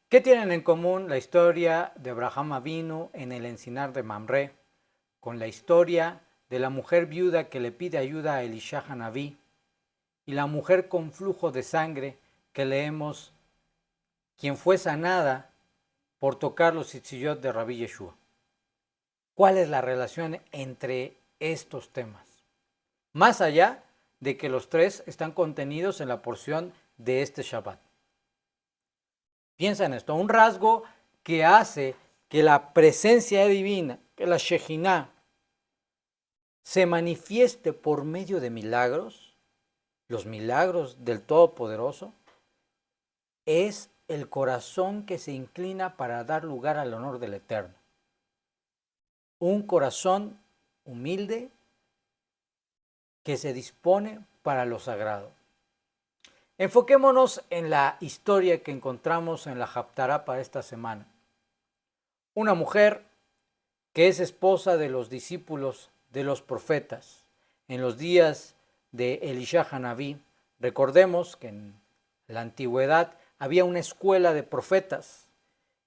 ¿Qué tienen en común la historia de Abraham Avinu en el encinar de Mamre con la historia de la mujer viuda que le pide ayuda a Elisha Hanaví y la mujer con flujo de sangre que leemos, quien fue sanada por tocar los tzitziyot de Rabbi Yeshua? ¿Cuál es la relación entre estos temas? Más allá de que los tres están contenidos en la porción de este Shabbat. Piensa en esto, un rasgo que hace que la presencia divina, que la Shejinah, se manifieste por medio de milagros, los milagros del Todopoderoso, es el corazón que se inclina para dar lugar al honor del Eterno. Un corazón humilde que se dispone para lo sagrado. Enfoquémonos en la historia que encontramos en la Haftará para esta semana. Una mujer que es esposa de los discípulos de los profetas en los días de Elisha Hanaví. Recordemos que en la antigüedad había una escuela de profetas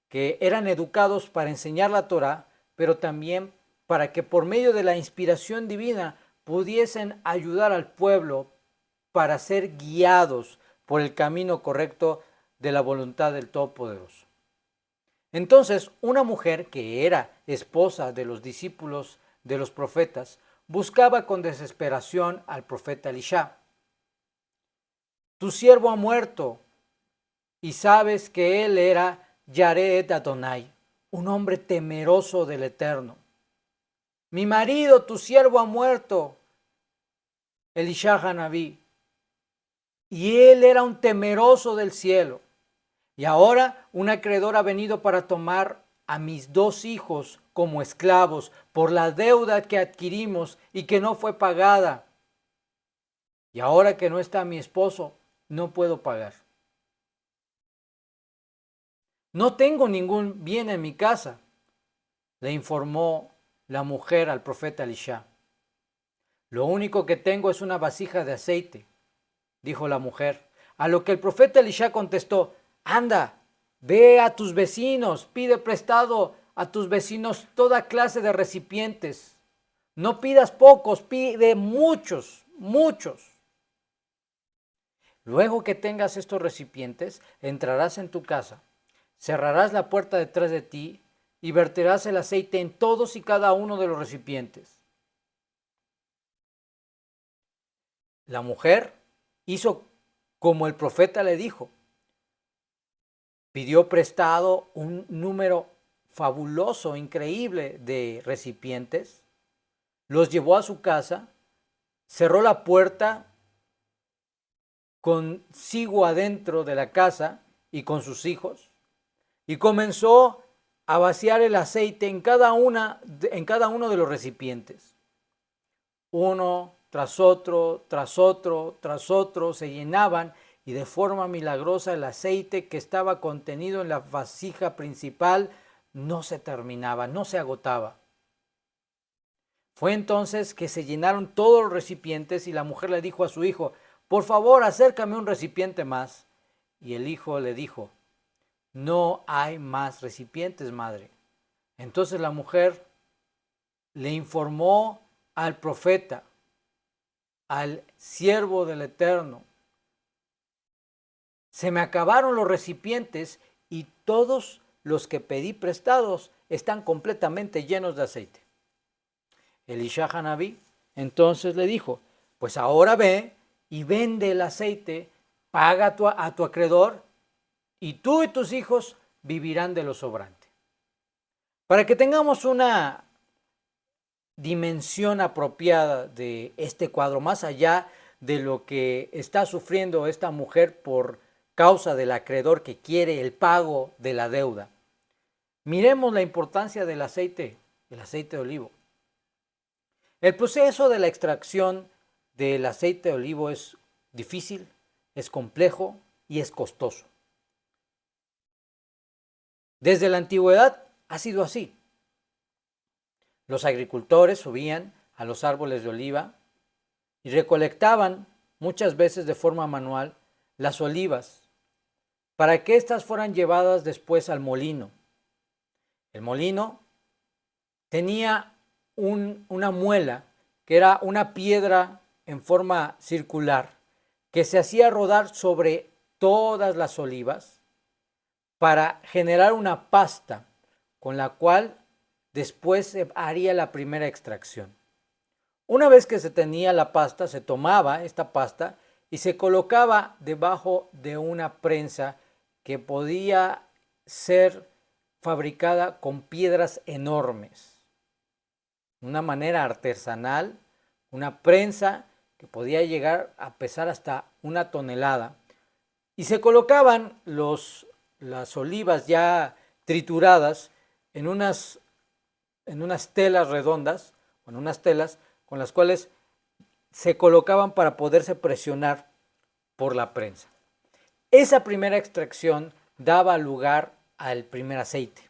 que eran educados para enseñar la Torá, pero también para que por medio de la inspiración divina pudiesen ayudar al pueblo para ser guiados por el camino correcto de la voluntad del Todopoderoso. Entonces, una mujer que era esposa de los discípulos de los profetas buscaba con desesperación al profeta Elisha. Tu siervo ha muerto, y sabes que él era Yared Adonai, un hombre temeroso del Eterno. Mi marido, tu siervo ha muerto, Elisha Hanaví, y él era un temeroso del cielo. Y ahora un acreedor ha venido para tomar a mis 2 hijos como esclavos por la deuda que adquirimos y que no fue pagada. Y ahora que no está mi esposo, no puedo pagar. No tengo ningún bien en mi casa, le informó la mujer al profeta Elisha. Lo único que tengo es una vasija de aceite, dijo la mujer. A lo que el profeta Elisha contestó, anda, ve a tus vecinos, pide prestado a tus vecinos toda clase de recipientes. No pidas pocos, pide muchos, muchos. Luego que tengas estos recipientes, entrarás en tu casa, cerrarás la puerta detrás de ti y verterás el aceite en todos y cada uno de los recipientes. La mujer hizo como el profeta le dijo. Pidió prestado un número fabuloso, increíble de recipientes, los llevó a su casa, cerró la puerta consigo adentro de la casa y con sus hijos, y comenzó a vaciar el aceite en cada uno de los recipientes. Uno tras otro, tras otro, tras otro, se llenaban y de forma milagrosa el aceite que estaba contenido en la vasija principal no se terminaba, no se agotaba. Fue entonces que se llenaron todos los recipientes y la mujer le dijo a su hijo, por favor, acércame un recipiente más. Y el hijo le dijo, no hay más recipientes, madre. Entonces la mujer le informó al profeta, al siervo del Eterno, se me acabaron los recipientes y todos los que pedí prestados están completamente llenos de aceite. Elisha Hanaví entonces le dijo, pues ahora ve y vende el aceite, paga a tu acreedor y tú y tus hijos vivirán de lo sobrante. Para que tengamos una dimensión apropiada de este cuadro, más allá de lo que está sufriendo esta mujer por causa del acreedor que quiere el pago de la deuda. Miremos la importancia del aceite de olivo. El proceso de la extracción del aceite de olivo es difícil, es complejo y es costoso. Desde la antigüedad ha sido así. Los agricultores subían a los árboles de oliva y recolectaban muchas veces de forma manual las olivas para que éstas fueran llevadas después al molino. El molino tenía una muela que era una piedra en forma circular que se hacía rodar sobre todas las olivas para generar una pasta con la cual después se haría la primera extracción. Una vez que se tenía la pasta, se tomaba esta pasta y se colocaba debajo de una prensa que podía ser fabricada con piedras enormes. Una manera artesanal, una prensa que podía llegar a pesar hasta 1 tonelada. Y se colocaban las olivas ya trituradas en unas telas redondas, en unas telas con las cuales se colocaban para poderse presionar por la prensa. Esa primera extracción daba lugar al primer aceite.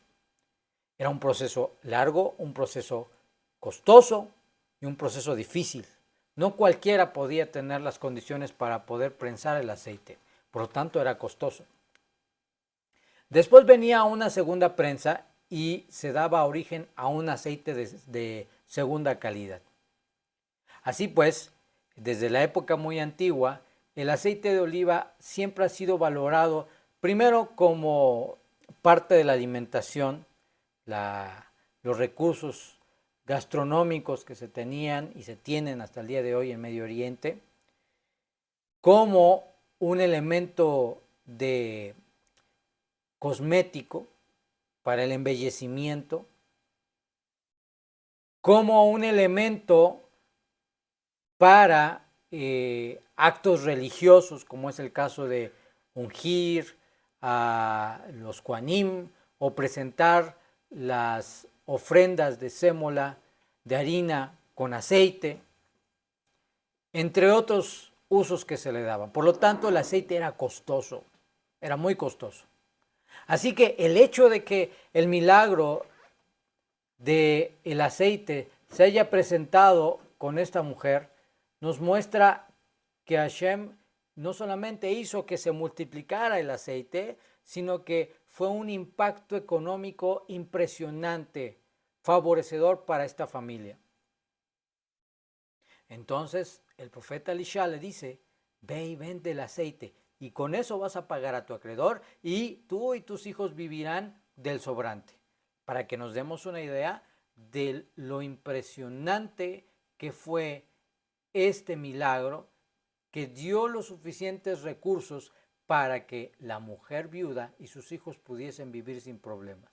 Era un proceso largo, un proceso costoso y un proceso difícil. No cualquiera podía tener las condiciones para poder prensar el aceite, por lo tanto era costoso. Después venía una segunda prensa y se daba origen a un aceite de segunda calidad. Así pues, desde la época muy antigua, el aceite de oliva siempre ha sido valorado primero como parte de la alimentación, los recursos gastronómicos que se tenían y se tienen hasta el día de hoy en Medio Oriente, como un elemento de cosmético para el embellecimiento, como un elemento para actos religiosos, como es el caso de ungir a los Kohanim o presentar las ofrendas de sémola de harina con aceite, entre otros usos que se le daban. Por lo tanto, el aceite era costoso, era muy costoso. Así que el hecho de que el milagro del aceite se haya presentado con esta mujer nos muestra que Hashem no solamente hizo que se multiplicara el aceite, sino que fue un impacto económico impresionante, favorecedor para esta familia. Entonces el profeta Elisha le dice, ve y vende el aceite y con eso vas a pagar a tu acreedor y tú y tus hijos vivirán del sobrante. Para que nos demos una idea de lo impresionante que fue este milagro que dio los suficientes recursos para que la mujer viuda y sus hijos pudiesen vivir sin problemas.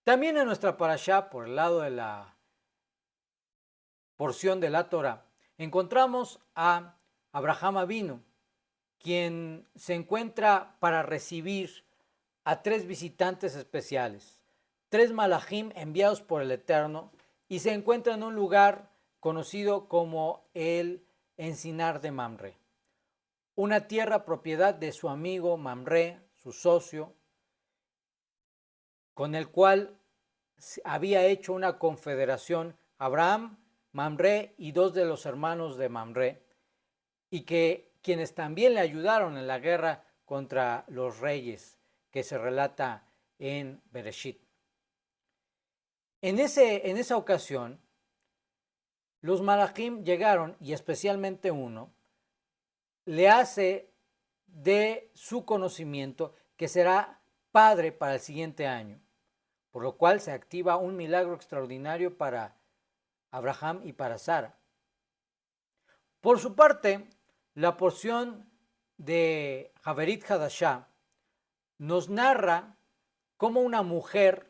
También en nuestra parashá, por el lado de la porción de la Torah, encontramos a Abraham Avinu, quien se encuentra para recibir a 3 visitantes especiales, 3 malajim enviados por el Eterno, y se encuentra en un lugar conocido como el Encinar de Mamre, una tierra propiedad de su amigo Mamre, su socio, con el cual había hecho una confederación Abraham, Mamre y 2 de los hermanos de Mamre, y que quienes también le ayudaron en la guerra contra los reyes que se relata en Bereshit. En esa ocasión, los malajim llegaron, y especialmente uno, le hace de su conocimiento que será padre para el siguiente año, por lo cual se activa un milagro extraordinario para Abraham y para Sara. Por su parte, la porción de Haverit Hadashah nos narra cómo una mujer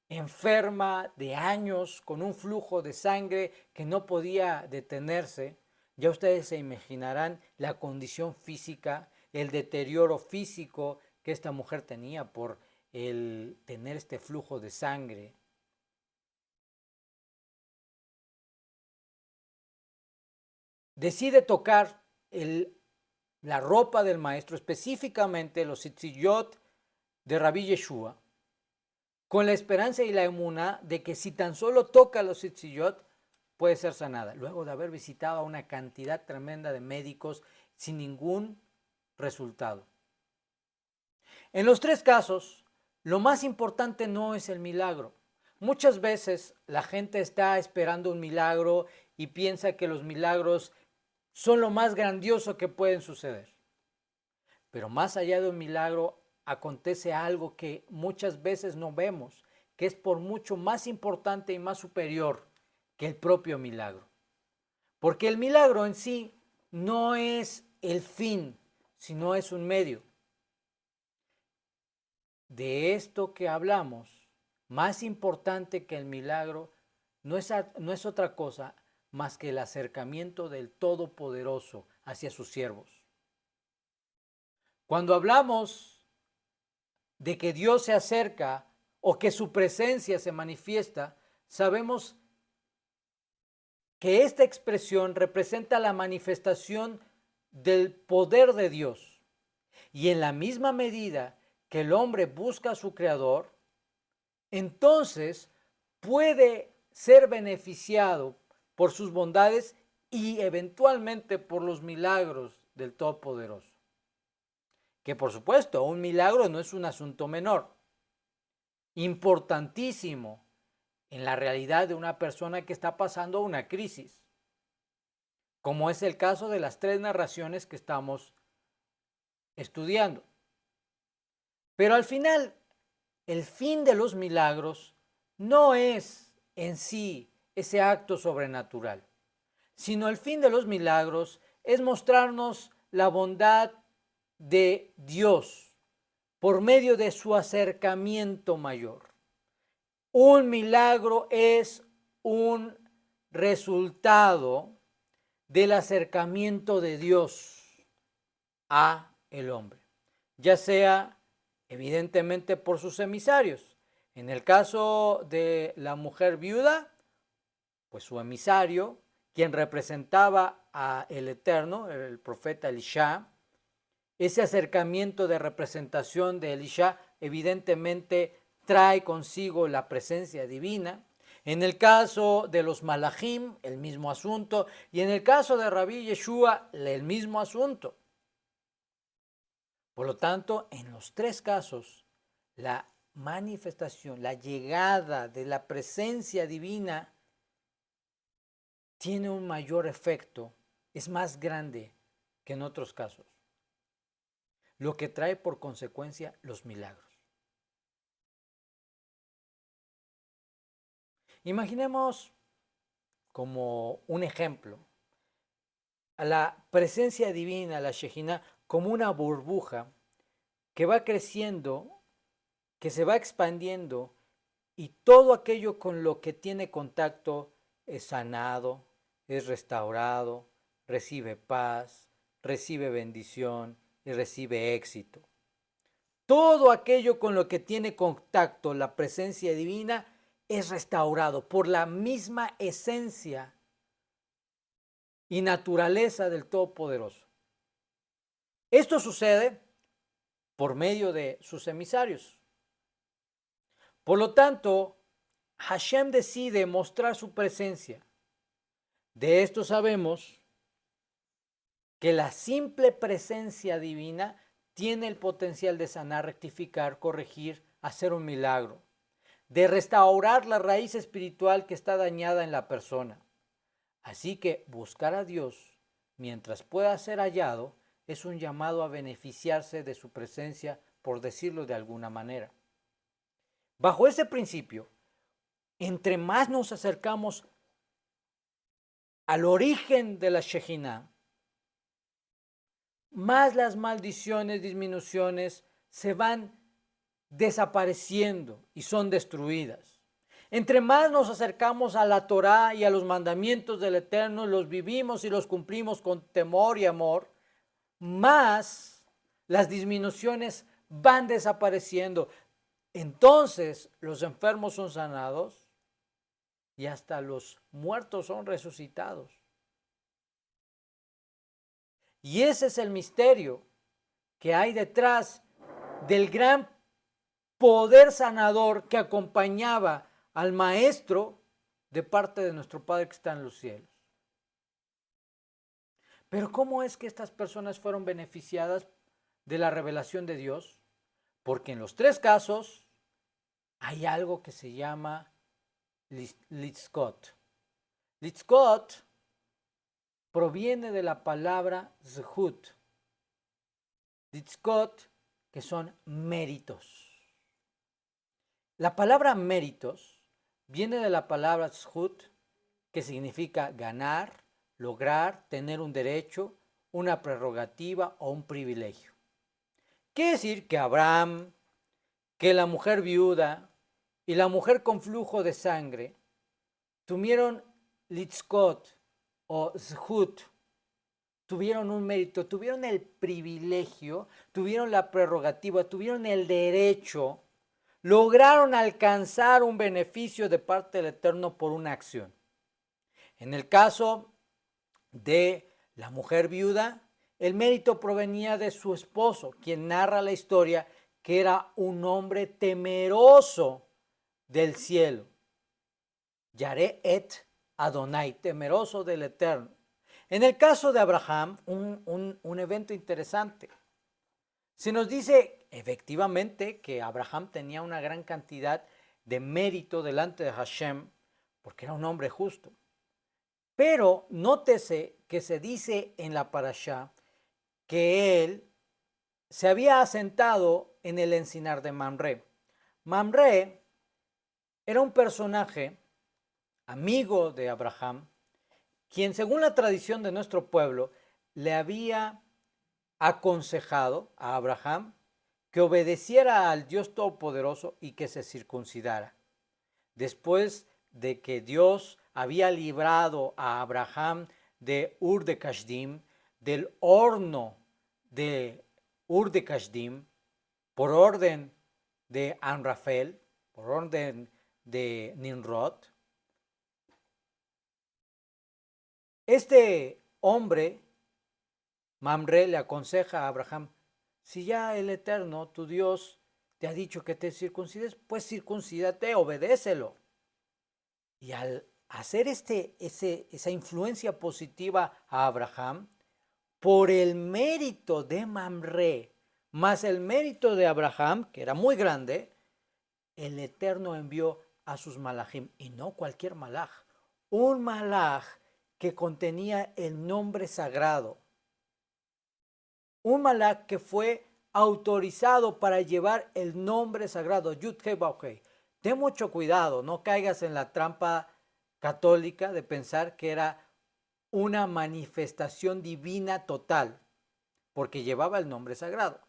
enferma de años, con un flujo de sangre que no podía detenerse, ya ustedes se imaginarán la condición física, el deterioro físico que esta mujer tenía por el tener este flujo de sangre. Decide tocar la ropa del maestro, específicamente los tzitziyot de Rabbi Yeshua, con la esperanza y la emuná de que si tan solo toca los tzitziyot, puede ser sanada, luego de haber visitado a una cantidad tremenda de médicos sin ningún resultado. En los tres casos, lo más importante no es el milagro. Muchas veces la gente está esperando un milagro y piensa que los milagros son lo más grandioso que pueden suceder. Pero más allá de un milagro acontece algo que muchas veces no vemos, que es por mucho más importante y más superior que el propio milagro. Porque el milagro en sí no es el fin, sino es un medio. De esto que hablamos, más importante que el milagro, no es otra cosa más que el acercamiento del Todopoderoso hacia sus siervos. Cuando hablamos de que Dios se acerca o que su presencia se manifiesta, sabemos que esta expresión representa la manifestación del poder de Dios. Y en la misma medida que el hombre busca a su Creador, entonces puede ser beneficiado por sus bondades y eventualmente por los milagros del Todopoderoso. Que por supuesto, un milagro no es un asunto menor, importantísimo en la realidad de una persona que está pasando una crisis, como es el caso de las tres narraciones que estamos estudiando. Pero al final, el fin de los milagros no es en sí ese acto sobrenatural, sino el fin de los milagros es mostrarnos la bondad de Dios por medio de su acercamiento mayor. Un milagro es un resultado del acercamiento de Dios a el hombre, ya sea evidentemente por sus emisarios. En el caso de la mujer viuda, pues su emisario, quien representaba a el Eterno, el profeta Elisha. Ese acercamiento de representación de Elisha evidentemente trae consigo la presencia divina. En el caso de los malajim, el mismo asunto. Y en el caso de Rabí Yeshua, el mismo asunto. Por lo tanto, en los tres casos, la manifestación, la llegada de la presencia divina tiene un mayor efecto, es más grande que en otros casos, lo que trae por consecuencia los milagros. Imaginemos como un ejemplo a la presencia divina, la Shejinah, como una burbuja que va creciendo, que se va expandiendo y todo aquello con lo que tiene contacto es sanado, es restaurado, recibe paz, recibe bendición y recibe éxito. Todo aquello con lo que tiene contacto la presencia divina es restaurado por la misma esencia y naturaleza del Todopoderoso. Esto sucede por medio de sus emisarios. Por lo tanto, Hashem decide mostrar su presencia. De esto sabemos que la simple presencia divina tiene el potencial de sanar, rectificar, corregir, hacer un milagro, de restaurar la raíz espiritual que está dañada en la persona. Así que buscar a Dios mientras pueda ser hallado es un llamado a beneficiarse de su presencia, por decirlo de alguna manera. Bajo ese principio, entre más nos acercamos al origen de la Shejinah, más las maldiciones, disminuciones se van desapareciendo y son destruidas. Entre más nos acercamos a la Torá y a los mandamientos del Eterno, los vivimos y los cumplimos con temor y amor, más las disminuciones van desapareciendo. Entonces los enfermos son sanados y hasta los muertos son resucitados. Y ese es el misterio que hay detrás del gran poder sanador que acompañaba al Maestro de parte de nuestro Padre que está en los cielos. Pero ¿cómo es que estas personas fueron beneficiadas de la revelación de Dios? porque en los tres casos hay algo que se llama litzkot. Litzkot proviene de la palabra zhut. Litzkot, que son méritos. La palabra méritos viene de la palabra zhut, que significa ganar, lograr, tener un derecho, una prerrogativa o un privilegio. Quiere decir que Abraham, que la mujer viuda y la mujer con flujo de sangre tuvieron litzkot o zhut, tuvieron un mérito, tuvieron el privilegio, tuvieron la prerrogativa, tuvieron el derecho, lograron alcanzar un beneficio de parte del Eterno por una acción. En el caso de la mujer viuda, el mérito provenía de su esposo, quien narra la historia que era un hombre temeroso del cielo. Yareh et Adonai, temeroso del Eterno. En el caso de Abraham, un evento interesante. Se nos dice efectivamente que Abraham tenía una gran cantidad de mérito delante de Hashem, porque era un hombre justo. Pero nótese que se dice en la parashá que él se había asentado en el encinar de Mamre. Mamre era un personaje amigo de Abraham, quien según la tradición de nuestro pueblo le había aconsejado a Abraham que obedeciera al Dios Todopoderoso y que se circuncidara. Después de que Dios había librado a Abraham de Ur de Kasdim, del horno de Ur de Kasdim, por orden de Amrafel, por orden de Nimrod, este hombre, Mamre, le aconseja a Abraham, si ya el Eterno, tu Dios, te ha dicho que te circuncides, pues circuncídate, obedécelo. Y al hacer esa influencia positiva a Abraham, por el mérito de Mamre, más el mérito de Abraham, que era muy grande, el Eterno envió a sus malajim, y no cualquier malaj, un malaj que contenía el nombre sagrado, un malaj que fue autorizado para llevar el nombre sagrado, Yud-Heh-Vav-Heh. Ten mucho cuidado, no caigas en la trampa católica de pensar que era una manifestación divina total, porque llevaba el nombre sagrado.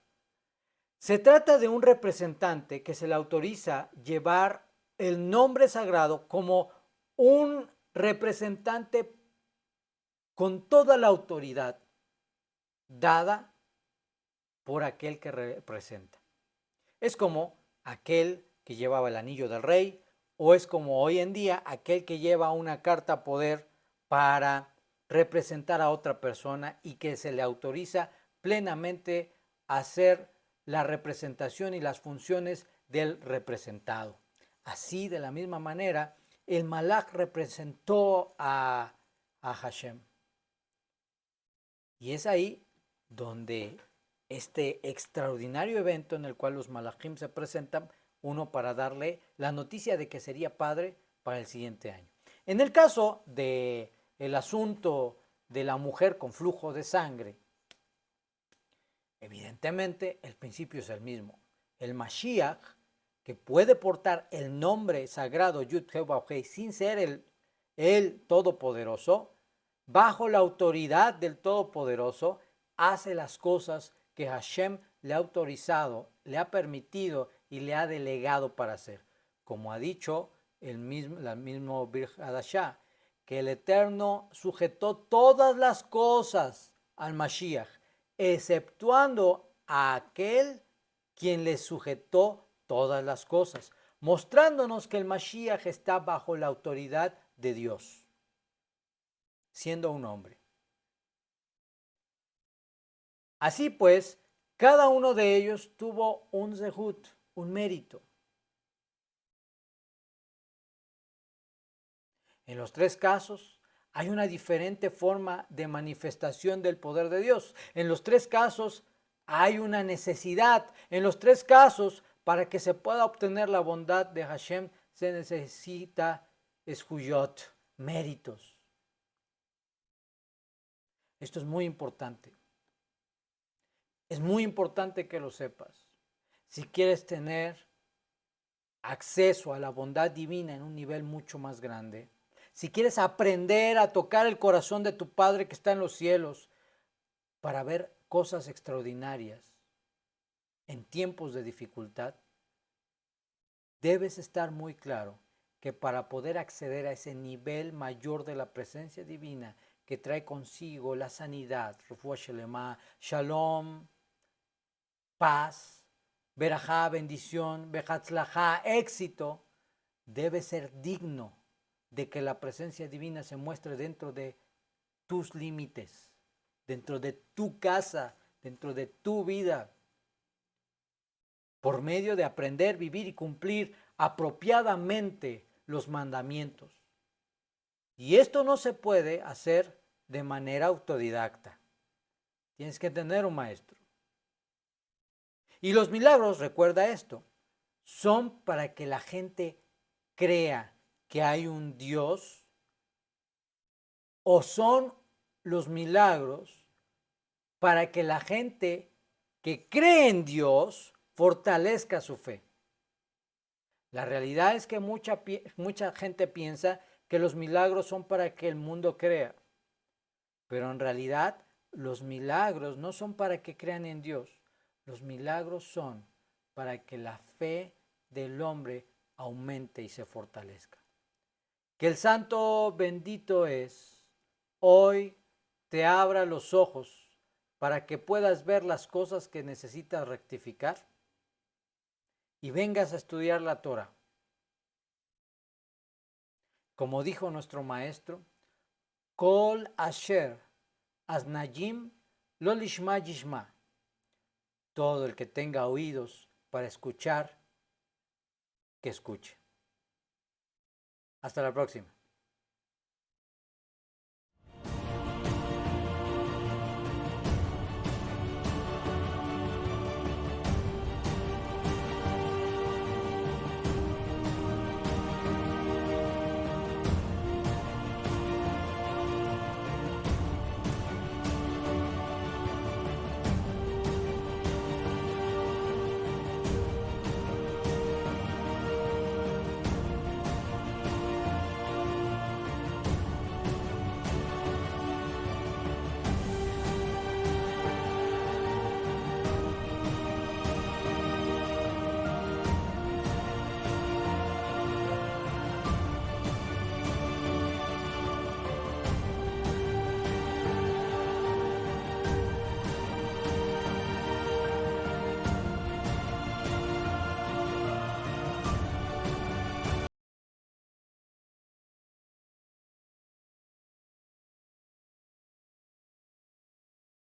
Se trata de un representante que se le autoriza llevar el nombre sagrado como un representante con toda la autoridad dada por aquel que representa. Es como aquel que llevaba el anillo del rey, o es como hoy en día aquel que lleva una carta poder para representar a otra persona y que se le autoriza plenamente a hacer la representación y las funciones del representado. Así, de la misma manera, el Malach representó a Hashem. Y es ahí donde este extraordinario evento en el cual los Malachim se presentan, uno para darle la noticia de que sería padre para el siguiente año. En el caso del asunto de la mujer con flujo de sangre, evidentemente el principio es el mismo. El Mashiach, que puede portar el nombre sagrado Yud-Heh-Vav-Heh sin ser el Todopoderoso, bajo la autoridad del Todopoderoso, hace las cosas que Hashem le ha autorizado, le ha permitido y le ha delegado para hacer. Como ha dicho el mismo Birj Hadashah, que el Eterno sujetó todas las cosas al Mashiach, exceptuando a aquel quien le sujetó todas las cosas, mostrándonos que el Mashiach está bajo la autoridad de Dios, siendo un hombre. Así pues, cada uno de ellos tuvo un zehut, un mérito. En los tres casos hay una diferente forma de manifestación del poder de Dios. En los tres casos Hay una necesidad. En los tres casos, para que se pueda obtener la bondad de Hashem, se necesita esjuyot, méritos. Esto es muy importante. Es muy importante que lo sepas. Si quieres tener acceso a la bondad divina en un nivel mucho más grande, si quieres aprender a tocar el corazón de tu Padre que está en los cielos para ver cosas extraordinarias en tiempos de dificultad, debes estar muy claro que para poder acceder a ese nivel mayor de la presencia divina que trae consigo la sanidad, refuah shelema, shalom, paz, verajá, bendición, behatzlajá, éxito, debe ser digno de que la presencia divina se muestre dentro de tus límites, dentro de tu casa, dentro de tu vida, por medio de aprender, vivir y cumplir apropiadamente los mandamientos. Y esto no se puede hacer de manera autodidacta. Tienes que tener un maestro. Y los milagros, recuerda esto, son para que la gente crea que hay un Dios, o son los milagros para que la gente que cree en Dios fortalezca su fe. La realidad es que mucha gente piensa que los milagros son para que el mundo crea, pero en realidad los milagros no son para que crean en Dios. Los milagros son para que la fe del hombre aumente y se fortalezca. Que el santo bendito es, hoy te abra los ojos para que puedas ver las cosas que necesitas rectificar y vengas a estudiar la Torah. Como dijo nuestro maestro, Kol asher asnayim lo lishma yishma. Todo el que tenga oídos para escuchar, que escuche. Hasta la próxima.